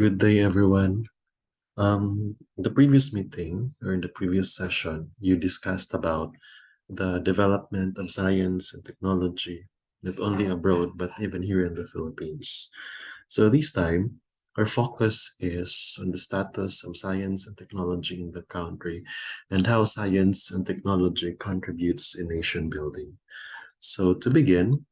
Good day, everyone. In the previous meeting or in the previous session, you discussed about the development of science and technology, not only abroad, but even here in the Philippines. So this time, our focus is on the status of science and technology in the country and how science and technology contributes in nation building. So to begin,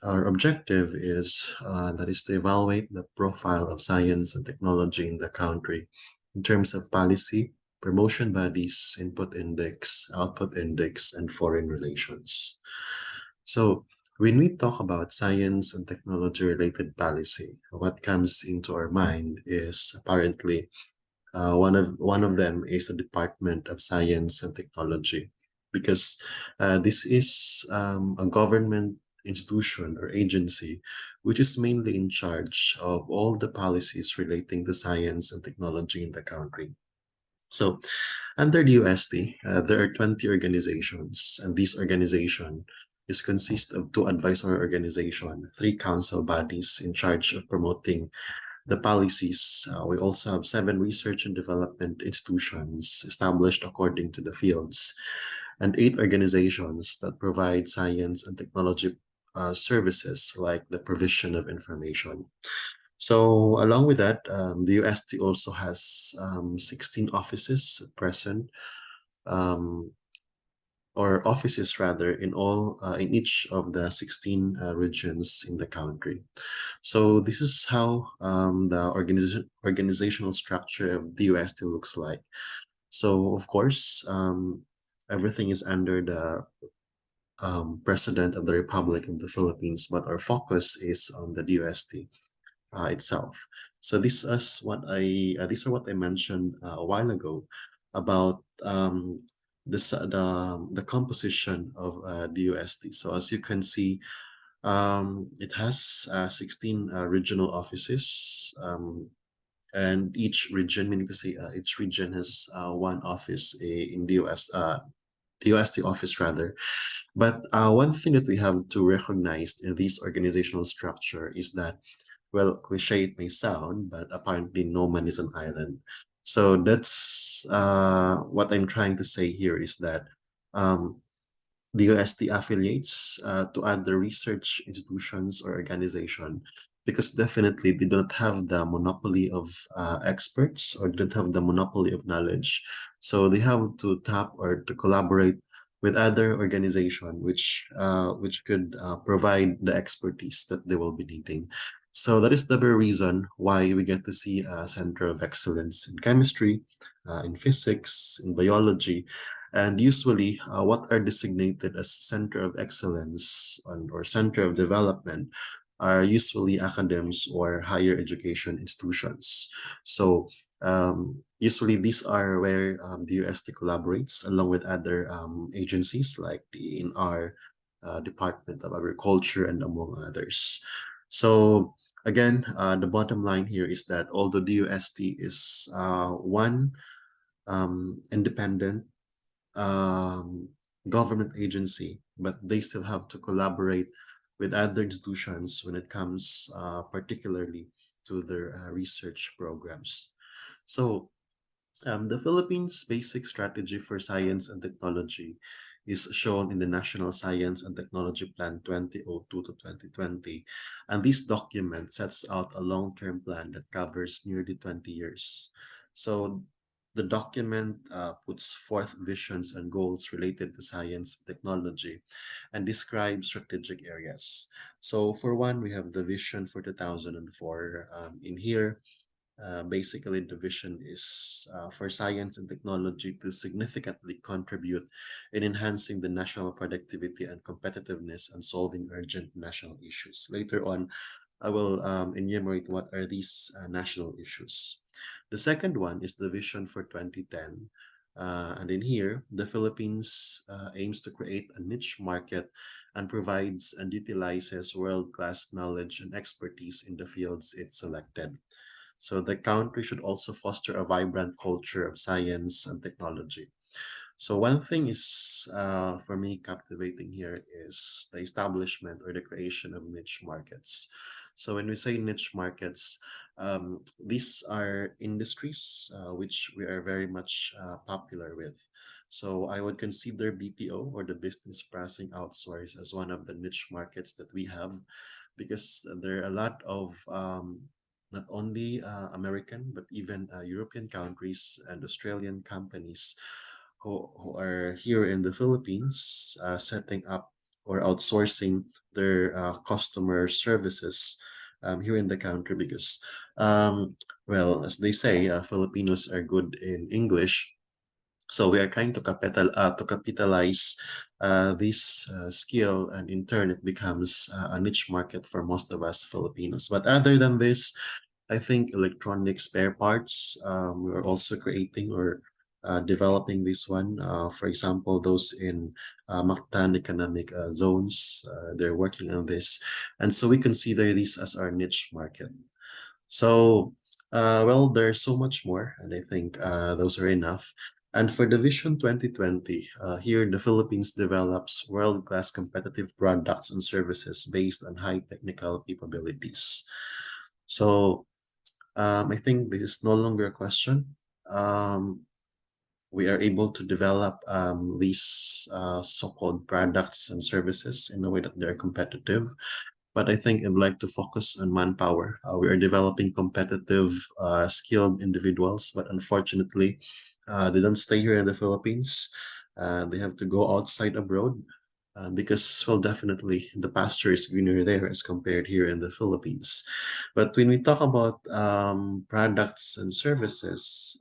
our objective is to evaluate the profile of science and technology in the country in terms of policy, promotion bodies, output index, and foreign relations. So when we talk about science and technology related policy, what comes into our mind is apparently one of them is the Department of Science and Technology, because this is a government institution or agency which is mainly in charge of all the policies relating to science and technology in the country. So under the UST, there are 20 organizations, and this organization is consist of two advisory organizations, three council bodies in charge of promoting the policies. We also have seven research and development institutions established according to the fields, and eight organizations that provide science and technology services like the provision of information. So along with that, the UST also has 16 offices present, um, or offices rather, in each of the 16 regions in the country. So this is how the organizational structure of the UST looks like. So of course, everything is under the President of the Republic of the Philippines, but our focus is on the DUST itself. So these are what I mentioned a while ago about the composition of DUST. So as you can see, it has 16 regional offices, and each region, meaning to say, each region has one office in the UST office rather. But one thing that we have to recognize in this organizational structure is that, well, cliche it may sound, but apparently no man is an island. So that's what I'm trying to say here is that um, the UST affiliates to other research institutions or organization, because definitely they don't have the monopoly of experts, or don't have the monopoly of knowledge. So they have to tap or to collaborate with other organization which could provide the expertise that they will be needing. So that is the very reason why we get to see a center of excellence in chemistry, in physics, in biology, and usually, what are designated as center of excellence or center of development are usually academies or higher education institutions. So usually these are where the UST collaborates along with other agencies like the INR, Department of Agriculture, and among others. So again, the bottom line here is that although the UST is one independent government agency, but they still have to collaborate with other institutions when it comes particularly to their research programs. So the Philippines' basic strategy for science and technology is shown in the National Science and Technology Plan 2002 to 2020. And this document sets out a long-term plan that covers nearly 20 years. So the document puts forth visions and goals related to science and technology and describes strategic areas. So for one, we have the vision for 2004. In here, basically, the vision is for science and technology to significantly contribute in enhancing the national productivity and competitiveness and solving urgent national issues. Later on, I will enumerate what are these national issues. The second one is the vision for 2010. And in here, the Philippines aims to create a niche market and provides and utilizes world-class knowledge and expertise in the fields it selected. So the country should also foster a vibrant culture of science and technology. So one thing is, for me, captivating here is the establishment or the creation of niche markets. So when we say niche markets, these are industries which we are very much popular with. So I would consider BPO, or the business processing outsource, as one of the niche markets that we have, because there are a lot of not only American but even European countries and Australian companies who are here in the Philippines, setting up or outsourcing their customer services here in the country, because well, as they say, Filipinos are good in English. So we are trying to capitalize this skill, and in turn, it becomes a niche market for most of us Filipinos. But other than this, I think electronic spare parts, we're also creating or developing this one. For example, those in Mactan economic zones, they're working on this. And so we consider this as our niche market. So, well, there's so much more, and I think those are enough. And for the Vision 2020, here the Philippines develops world-class competitive products and services based on high technical capabilities. So, I think this is no longer a question. We are able to develop these so-called products and services in a way that they're competitive. But I think I'd like to focus on manpower. We are developing competitive, skilled individuals, but unfortunately, they don't stay here in the Philippines. They have to go outside abroad, because, well, definitely the pasture is greener there as compared here in the Philippines. But when we talk about products and services,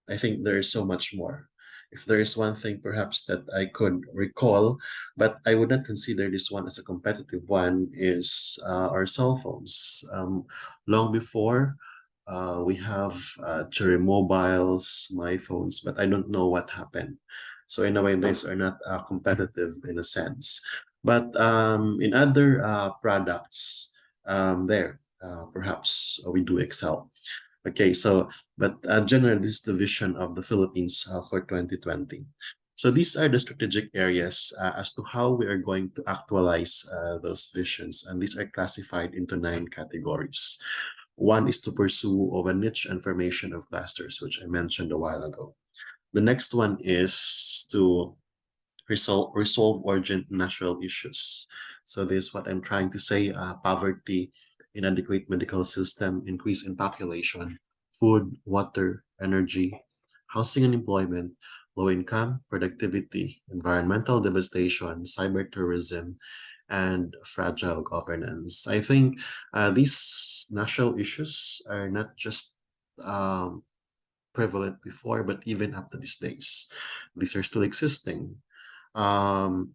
I think there is so much more. If there is one thing perhaps that I could recall, but I would not consider this one as a competitive one, is our cell phones. Long before, we have Cherry mobiles, my phones, but I don't know what happened. So in a way, these are not competitive in a sense. But in other products, perhaps we do excel. Okay, so but generally, this is the vision of the Philippines for 2020. So these are the strategic areas as to how we are going to actualize those visions, and these are classified into 9 categories. One is to pursue of a niche and formation of clusters, which I mentioned a while ago. The next one is to resolve urgent national issues. So this is what I'm trying to say: poverty, inadequate medical system, increase in population, food, water, energy, housing and employment, low income, productivity, environmental devastation, cyber tourism, and fragile governance. I think these national issues are not just um, prevalent before, but even up to these days, these are still existing. Um,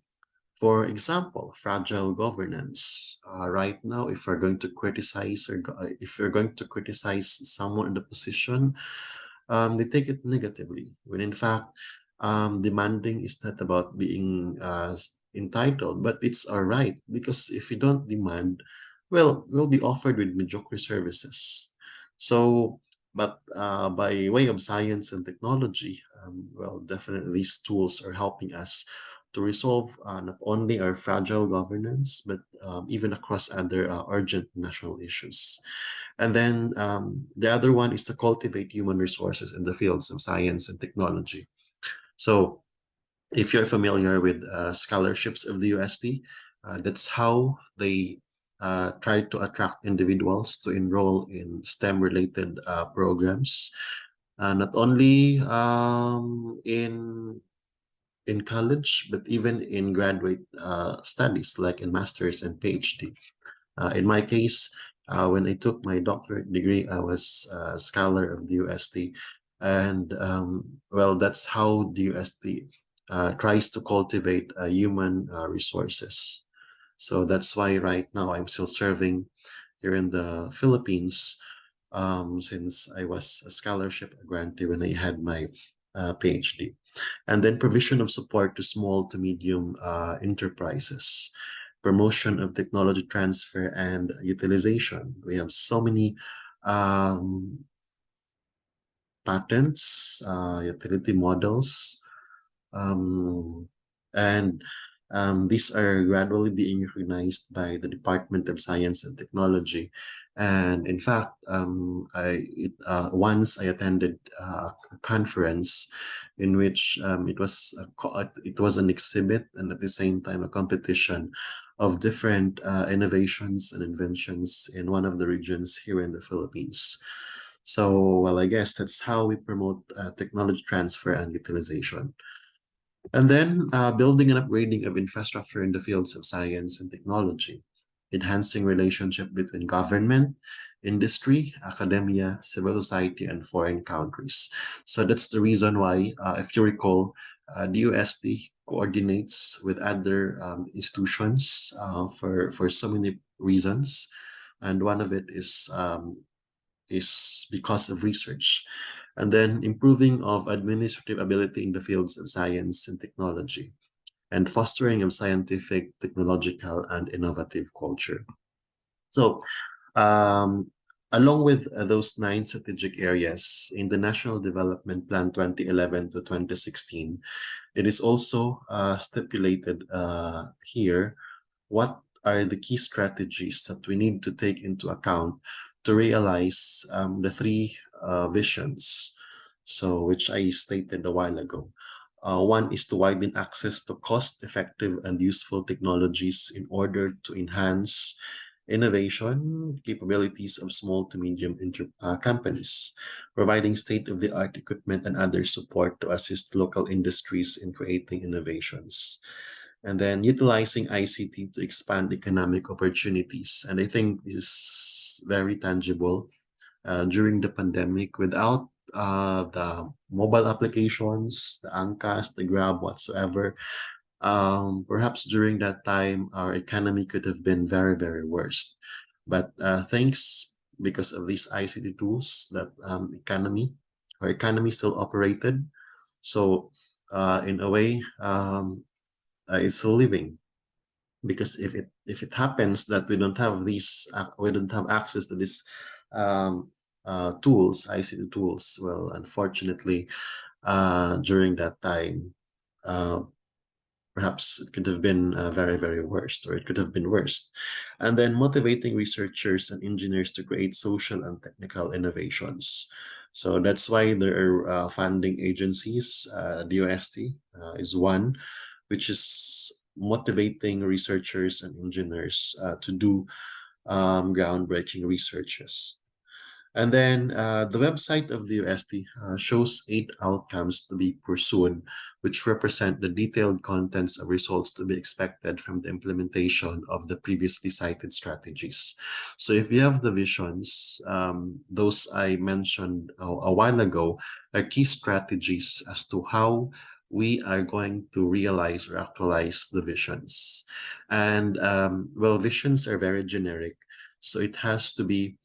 for example, fragile governance. Right now, if we're going to criticize if we're going to criticize someone in the position, they take it negatively. When in fact, demanding is not about being entitled, but it's our right. Because if we don't demand, well, we'll be offered with mediocre services. So, but by way of science and technology, well, definitely these tools are helping us to resolve not only our fragile governance, but even across other urgent national issues. And then the other one is to cultivate human resources in the fields of science and technology. So if you're familiar with scholarships of the UST, that's how they try to attract individuals to enroll in STEM-related programs, not only in college, but even in graduate studies, like in master's and PhD. In my case, when I took my doctorate degree, I was a scholar of the UST. And well, that's how the UST tries to cultivate human resources. So that's why right now I'm still serving here in the Philippines, since I was a scholarship grantee when I had my PhD. And then provision of support to small to medium enterprises, promotion of technology transfer and utilization. We have so many um, patents, utility models, and these are gradually being recognized by the Department of Science and Technology. And in fact, once I attended a conference in which it was an exhibit and at the same time a competition of different innovations and inventions in one of the regions here in the Philippines. So, well, I guess that's how we promote technology transfer and utilization. And then building and upgrading of infrastructure in the fields of science and technology, enhancing relationship between government, industry, academia, civil society, and foreign countries. So that's the reason why, if you recall, DUST coordinates with other institutions for so many reasons. And one of it is because of research. And then improving of administrative ability in the fields of science and technology, and fostering of scientific, technological, and innovative culture. So, um, along with those 9 strategic areas in the National Development Plan 2011 to 2016, it is also stipulated here what are the key strategies that we need to take into account to realize the 3 visions, so which I stated a while ago. One is to widen access to cost-effective and useful technologies in order to enhance innovation capabilities of small to medium companies, providing state-of-the-art equipment and other support to assist local industries in creating innovations. And then utilizing ICT to expand economic opportunities. And I think this is very tangible during the pandemic. Without the mobile applications, the Angkas, the Grab, whatsoever, perhaps during that time, our economy could have been very, very worse. But thanks, because of these ICT tools, that our economy still operated. So in a way, it's still living. Because if it happens that we don't have access to these tools, ICT tools, well, unfortunately, during that time, perhaps it could have been very, very worst, or it could have been worse. And then motivating researchers and engineers to create social and technical innovations. So that's why there are funding agencies. DOST is one, which is motivating researchers and engineers to do groundbreaking researches. And then the website of the UST shows 8 outcomes to be pursued, which represent the detailed contents of results to be expected from the implementation of the previously cited strategies. So if you have the visions, those I mentioned a while ago are key strategies as to how we are going to realize or actualize the visions. And well, visions are very generic, so it has to be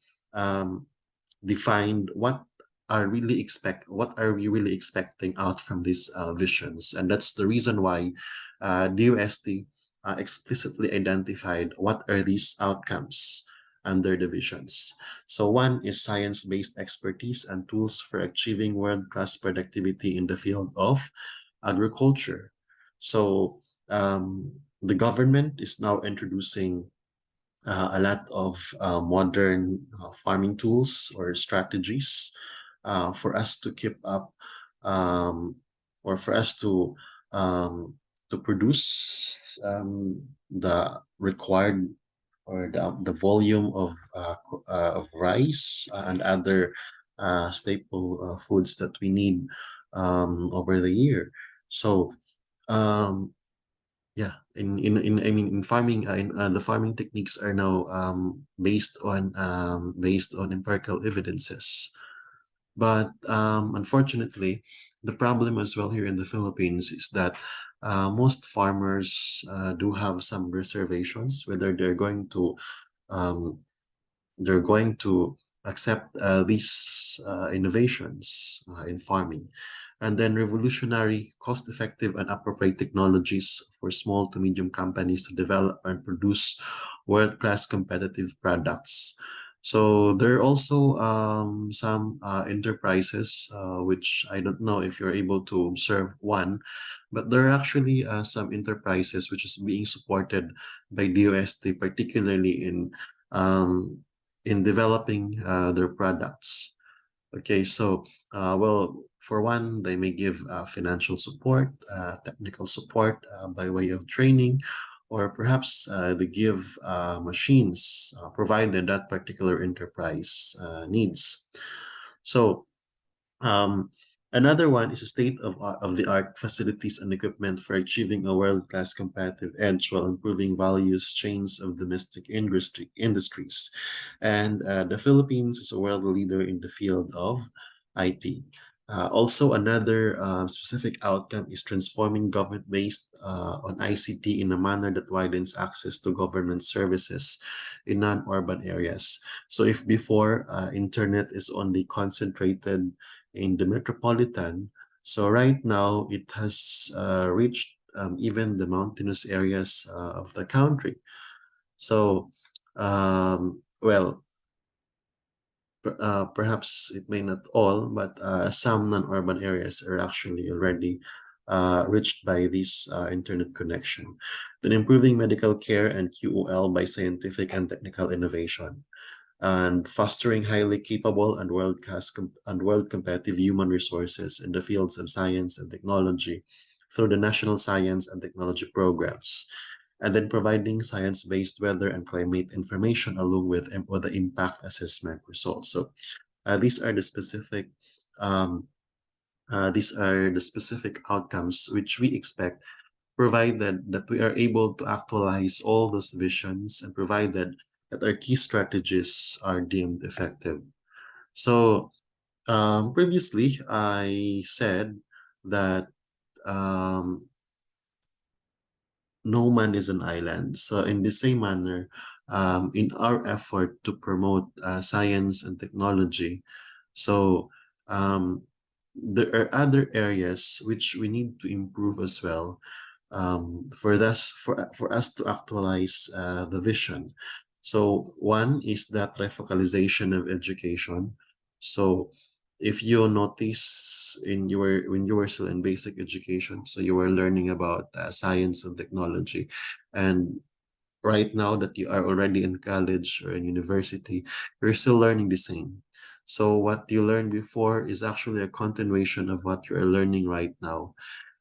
defined what are we really expecting out from these visions. And that's the reason why DOST explicitly identified what are these outcomes under the visions. So one is science-based expertise and tools for achieving world-class productivity in the field of agriculture. So the government is now introducing a lot of modern farming tools or strategies for us to keep up, or for us to produce the required, or the volume of rice and other staple foods that we need over the year. So yeah, in farming, the farming techniques are now based on empirical evidences. But unfortunately, the problem as well here in the Philippines is that most farmers do have some reservations whether um, they're going to accept these innovations in farming. And then revolutionary, cost-effective, and appropriate technologies for small to medium companies to develop and produce world-class competitive products. So there are also some enterprises, which I don't know if you're able to observe one, but there are actually some enterprises which is being supported by DOST, particularly um, in developing their products. Okay, so well, for one, they may give financial support, technical support by way of training, or perhaps they give machines provided that particular enterprise needs. So um, another one is a of the art facilities and equipment for achieving a world-class competitive edge while improving values chains of domestic industries. And the Philippines is a world leader in the field of IT. Also, another specific outcome is transforming government based on ICT in a manner that widens access to government services in non-urban areas. So if before internet is only concentrated in the metropolitan. So right now, it has reached even the mountainous areas of the country. So, well, perhaps it may not all, but some non-urban areas are actually already reached by this internet connection. Then improving medical care and QOL by scientific and technical innovation and fostering highly capable and world competitive human resources in the fields of science and technology through the national science and technology programs, and then providing science-based weather and climate information along with the impact assessment results. So these are the specific outcomes which we expect, provided that we are able to actualize all those visions and provided that our key strategies are deemed effective. So previously, I said that um, no man is an island. So in the same manner, in our effort to promote science and technology, so um, there are other areas which we need to improve as well for us to actualize the vision. So one is that refocalization of education. So if you notice when you were still in basic education, so you were learning about science and technology, and right now that you are already in college or in university, you're still learning the same. So what you learned before is actually a continuation of what you are learning right now.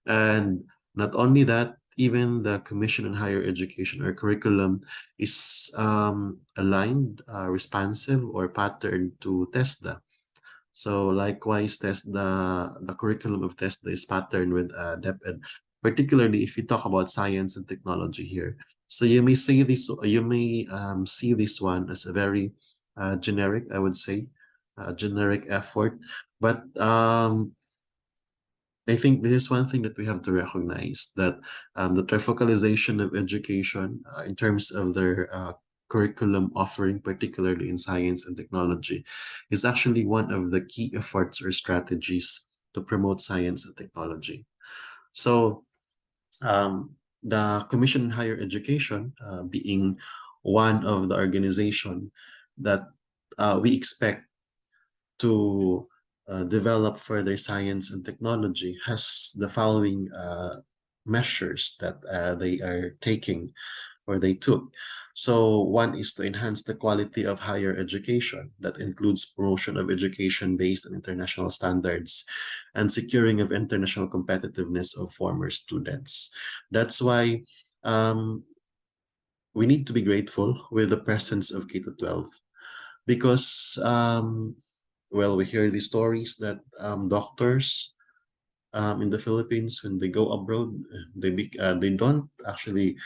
And not only that, even the Commission on Higher Education or curriculum is aligned, responsive, or patterned to TESDA. So likewise, the curriculum of TESDA is patterned with DepEd, particularly if you talk about science and technology here. So you may see this one as a very generic, I would say, generic effort. But I think this is one thing that we have to recognize, that the trifocalization of education in terms of their curriculum offering, particularly in science and technology, is actually one of the key efforts or strategies to promote science and technology. So um, the Commission on Higher Education, being one of the organization that we expect to develop further science and technology, has the following measures that they are taking or they took. So one is to enhance the quality of higher education. That includes promotion of education based on international standards and securing of international competitiveness of former students. That's why we need to be grateful with the presence of K-12 because well, we hear the stories that doctors in the Philippines, when they go abroad, they don't actually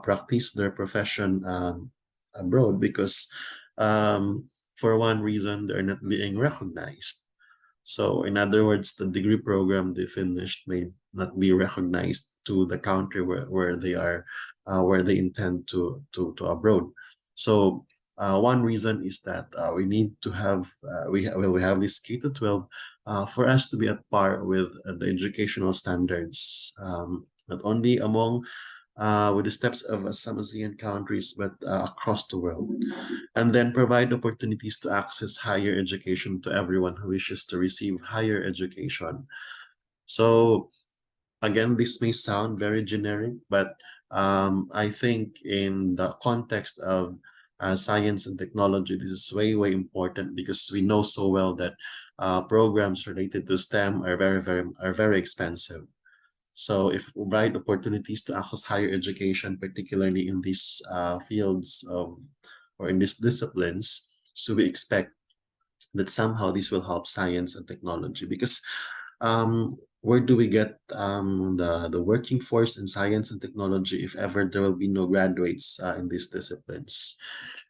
practice their profession abroad because for one reason they're not being recognized. So in other words, the degree program they finished may not be recognized to the country where they are, where they intend to abroad. So one reason is that we need to have, we have this K to 12 for us to be at par with the educational standards, not only among with the steps of some ASEAN countries, but across the world, and then provide opportunities to access higher education to everyone who wishes to receive higher education. So again, this may sound very generic, but I think in the context of science and technology, this is way, way important because we know so well that programs related to STEM are very expensive. So if we provide opportunities to access higher education, particularly in these fields of, or in these disciplines, so we expect that somehow this will help science and technology because where do we get the working force in science and technology if ever there will be no graduates in these disciplines?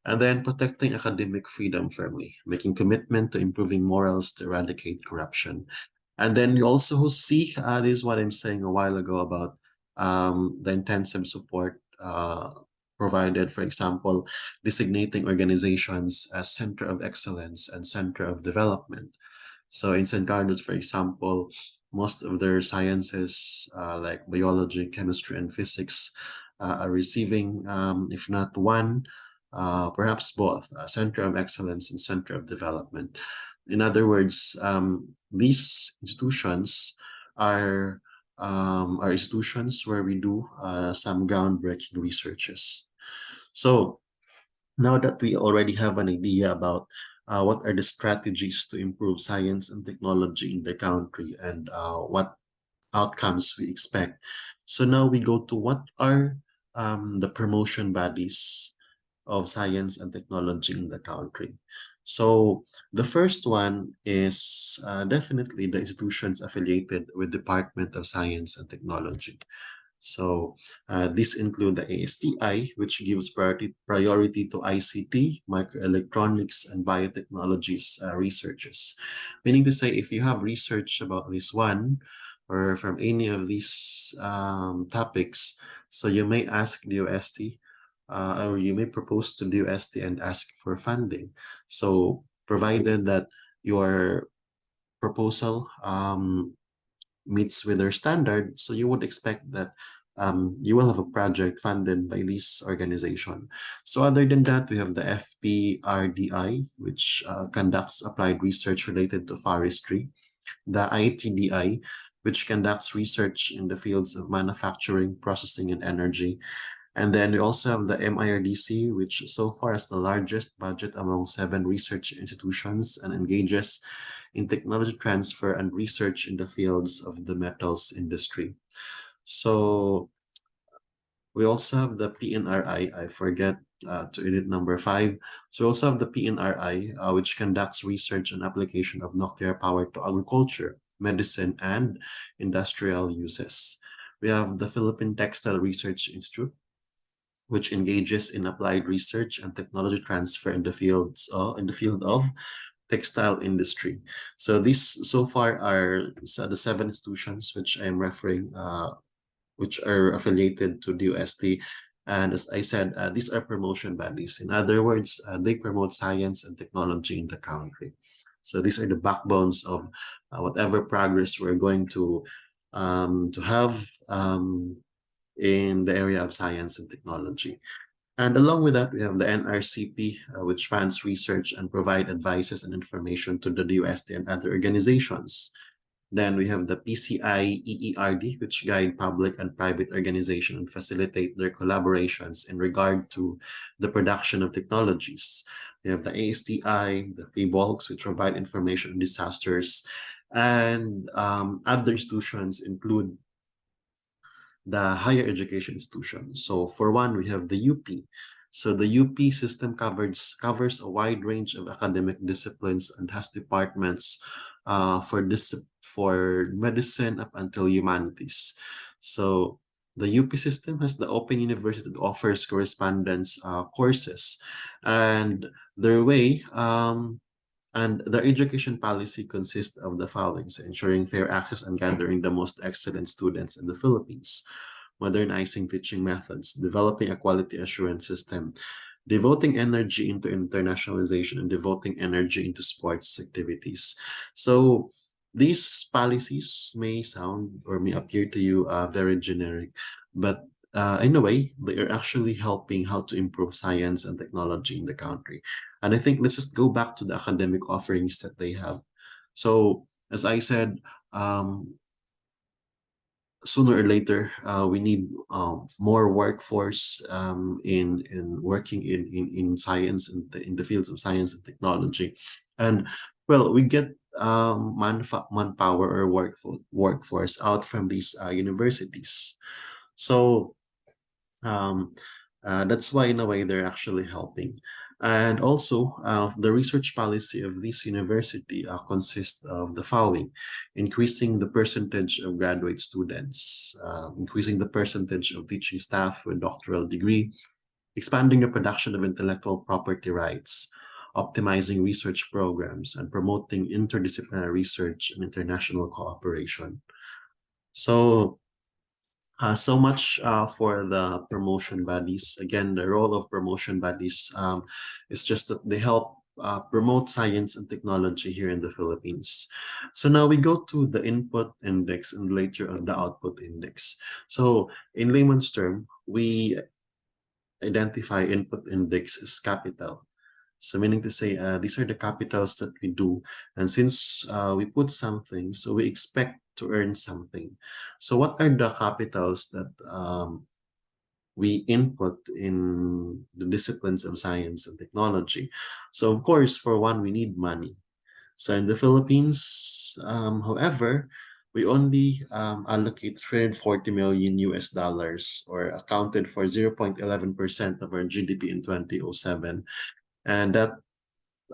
And then protecting academic freedom firmly, making commitment to improving morals to eradicate corruption. And then you also see, this is what I'm saying a while ago about the intensive support provided, for example, designating organizations as center of excellence and center of development. So in St. Carlos, for example, most of their sciences like biology, chemistry, and physics are receiving, if not one, perhaps both, center of excellence and center of development. In other words, these institutions are institutions where we do some groundbreaking researches. So now that we already have an idea about what are the strategies to improve science and technology in the country and what outcomes we expect. So now we go to what are the promotion bodies of science and technology in the country. So the first one is definitely the institutions affiliated with Department of Science and Technology. So these include the ASTI, which gives priority to ICT, microelectronics, and biotechnologies researches. Meaning to say, if you have research about this one or from any of these topics, so you may ask the UST or you may propose to the UST and ask for funding. So provided that your proposal meets with their standard, so you would expect that you will have a project funded by this organization. So other than that, we have the FPRDI, which conducts applied research related to forestry, the ITDI, which conducts research in the fields of manufacturing, processing, and energy. And then we also have the MIRDC, which so far has the largest budget among 7 research institutions and engages in technology transfer and research in the fields of the metals industry. So we also have the PNRI. I forget to edit number 5. So we also have the PNRI, which conducts research and application of nuclear power to agriculture, medicine, and industrial uses. We have the Philippine Textile Research Institute, which engages in applied research and technology transfer in the field of textile industry. So these so far are the 7 institutions which I'm referring, which are affiliated to the UST. And as I said, these are promotion bodies. In other words, they promote science and technology in the country. So these are the backbones of whatever progress we're going to have in the area of science and technology. And along with that, we have the NRCP, which funds research and provide advices and information to the UST and other organizations. Then we have the PCI EERD, which guide public and private organizations and facilitate their collaborations in regard to the production of technologies. We have the ASTI, the FIBOLCs, which provide information on disasters. And other institutions include the higher education institution. So for one, we have the UP. So the UP system covers a wide range of academic disciplines and has departments for medicine up until humanities. So the UP system has the Open University that offers correspondence courses, and their way and their education policy consists of the following: so ensuring fair access and gathering the most excellent students in the Philippines, modernizing teaching methods, developing a quality assurance system, devoting energy into internationalization, and devoting energy into sports activities. So these policies may sound or may appear to you very generic, but in a way, they are actually helping how to improve science and technology in the country. And I think let's just go back to the academic offerings that they have. So, as I said, um, sooner or later, we need more workforce in working in science and in the fields of science and technology. And well, we get manpower or workforce out from these universities. So um, that's why, in a way, they're actually helping. And also, the research policy of this university consists of the following: increasing the percentage of graduate students, increasing the percentage of teaching staff with doctoral degree, expanding the production of intellectual property rights, optimizing research programs, and promoting interdisciplinary research and international cooperation. So, so much for the promotion bodies. Again, the role of promotion bodies is just that they help promote science and technology here in the Philippines. So now we go to the input index and later on the output index. So in layman's term, we identify input index as capital. So meaning to say, these are the capitals that we do. And since we put something, so we expect to earn something. So what are the capitals that we input in the disciplines of science and technology? So of course, for one, we need money. So in the Philippines, however, we only allocate 340 million US dollars, or accounted for 0.11% of our GDP in 2007. And that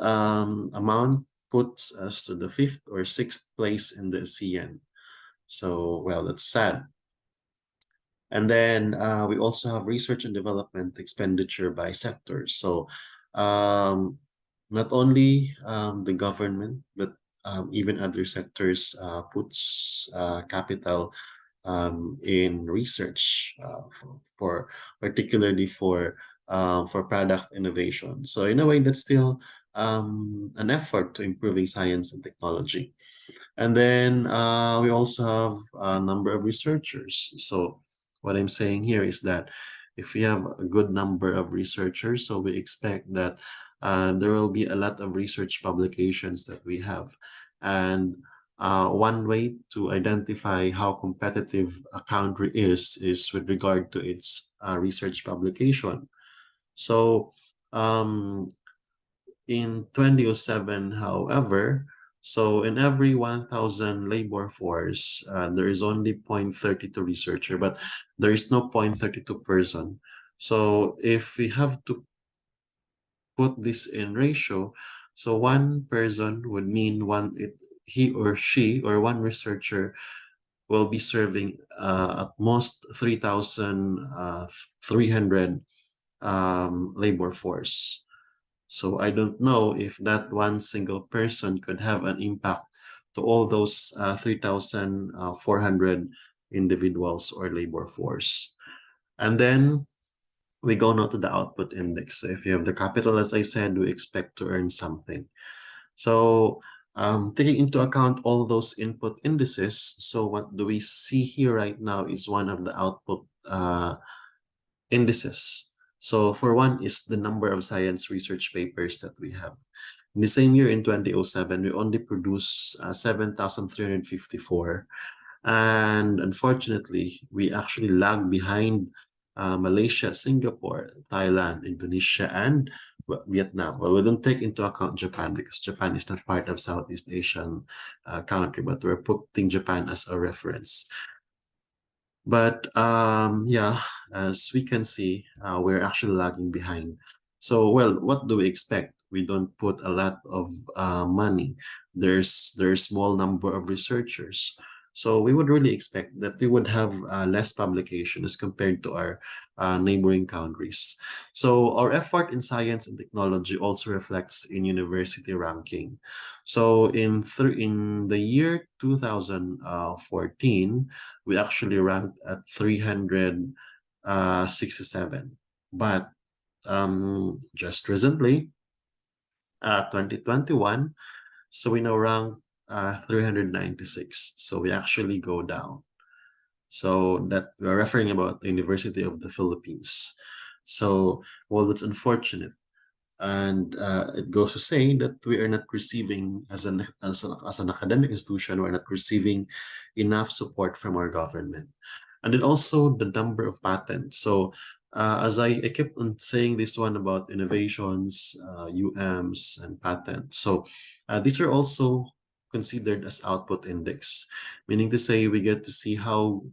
amount puts us to the fifth or sixth place in the ASEAN. So, well, that's sad. And then we also have research and development expenditure by sectors. So, not only the government, but even other sectors puts capital in research for particularly for product innovation. So in a way, that's still an effort to improving science and technology. And then we also have a number of researchers. So what I'm saying here is that if we have a good number of researchers, so we expect that there will be a lot of research publications that we have. And one way to identify how competitive a country is with regard to its research publication. So um, in 2007, however, so in every 1,000 labor force, there is only 0.32 researcher, but there is no 0.32 person. So if we have to put this in ratio, so one person would mean he or she or one researcher will be serving at most 3,300 labor force. So I don't know if that one single person could have an impact to all those 3,400 individuals or labor force. And then we go now to the output index. So if you have the capital, as I said, we expect to earn something. So taking into account all those input indices, so what do we see here right now is one of the output indices. So for one is the number of science research papers that we have. In the same year, in 2007, we only produced 7,354. And unfortunately, we actually lag behind Malaysia, Singapore, Thailand, Indonesia, and Vietnam. Well, we don't take into account Japan because Japan is not part of Southeast Asian country, but we're putting Japan as a reference. But yeah, as we can see, we're actually lagging behind. So, well, what do we expect? We don't put a lot of money. There's small number of researchers. So we would really expect that we would have less publication as compared to our neighboring countries. So our effort in science and technology also reflects in university ranking. So in the year 2014, we actually ranked at 367. But just recently, 2021, so we now rank 396. So we actually go down. So that we are referring about the University of the Philippines. So, well, that's unfortunate. And it goes to say that we are not receiving, as an academic institution, we're not receiving enough support from our government. And then also the number of patents. So as I kept on saying this one about innovations, UMs, and patents. So these are also considered as output index, meaning to say we get to see how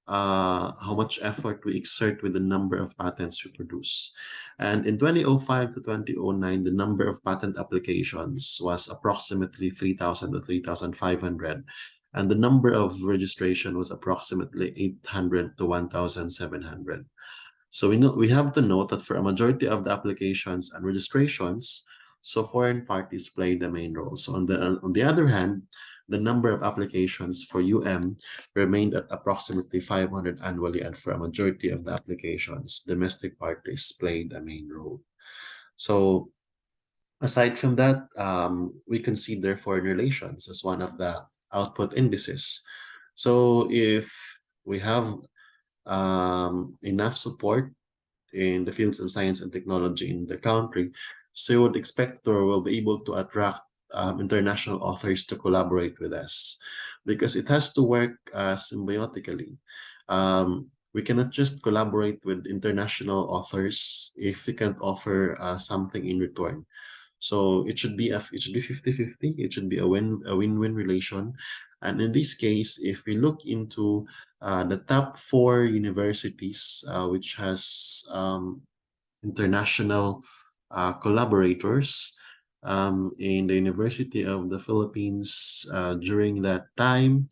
much effort we exert with the number of patents we produce. And in 2005 to 2009, the number of patent applications was approximately 3,000 to 3,500, and the number of registration was approximately 800 to 1,700. So we have to note that for a majority of the applications and registrations, so foreign parties play the main role. So on the other hand, the number of applications for UM remained at approximately 500 annually, and for a majority of the applications, domestic parties played a main role. So aside from that, we consider foreign relations as one of the output indices. So if we have enough support in the fields of science and technology in the country, so you would expect or will be able to attract international authors to collaborate with us, because it has to work symbiotically. We cannot just collaborate with international authors if we can't offer something in return. So it should be 50-50. It should be a win-win relation. And in this case, if we look into the top four universities which has international collaborators in the University of the Philippines during that time,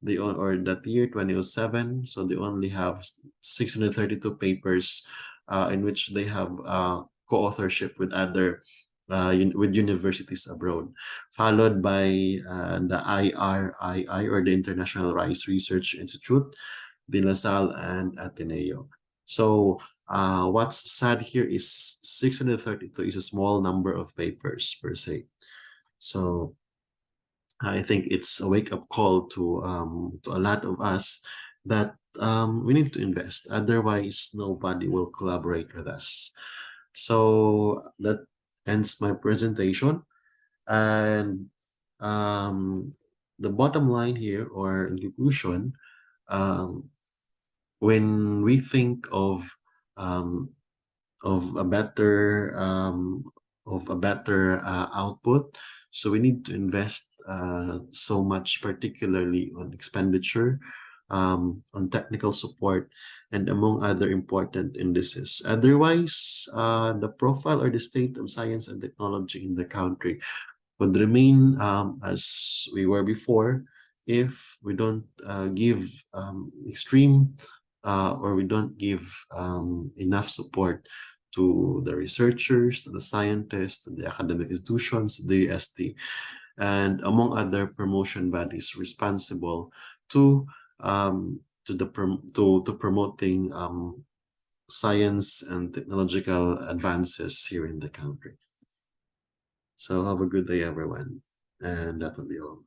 or that year 2007, so they only have 632 papers in which they have co-authorship with other with universities abroad, followed by the IRII, or the International Rice Research Institute, De La Salle, and Ateneo. So what's sad here is 632 is a small number of papers per se. So I think it's a wake-up call to a lot of us that we need to invest. Otherwise, nobody will collaborate with us. So that ends my presentation. And the bottom line here, or in conclusion, um, when we think um, of a better output, so we need to invest so much, particularly on expenditure, on technical support, and among other important indices. Otherwise, the profile or the state of science and technology in the country would remain as we were before if we don't give extreme or we don't give enough support to the researchers, to the scientists, to the academic institutions, the UST, and among other promotion bodies responsible to to promoting science and technological advances here in the country. So have a good day, everyone, and that will be all.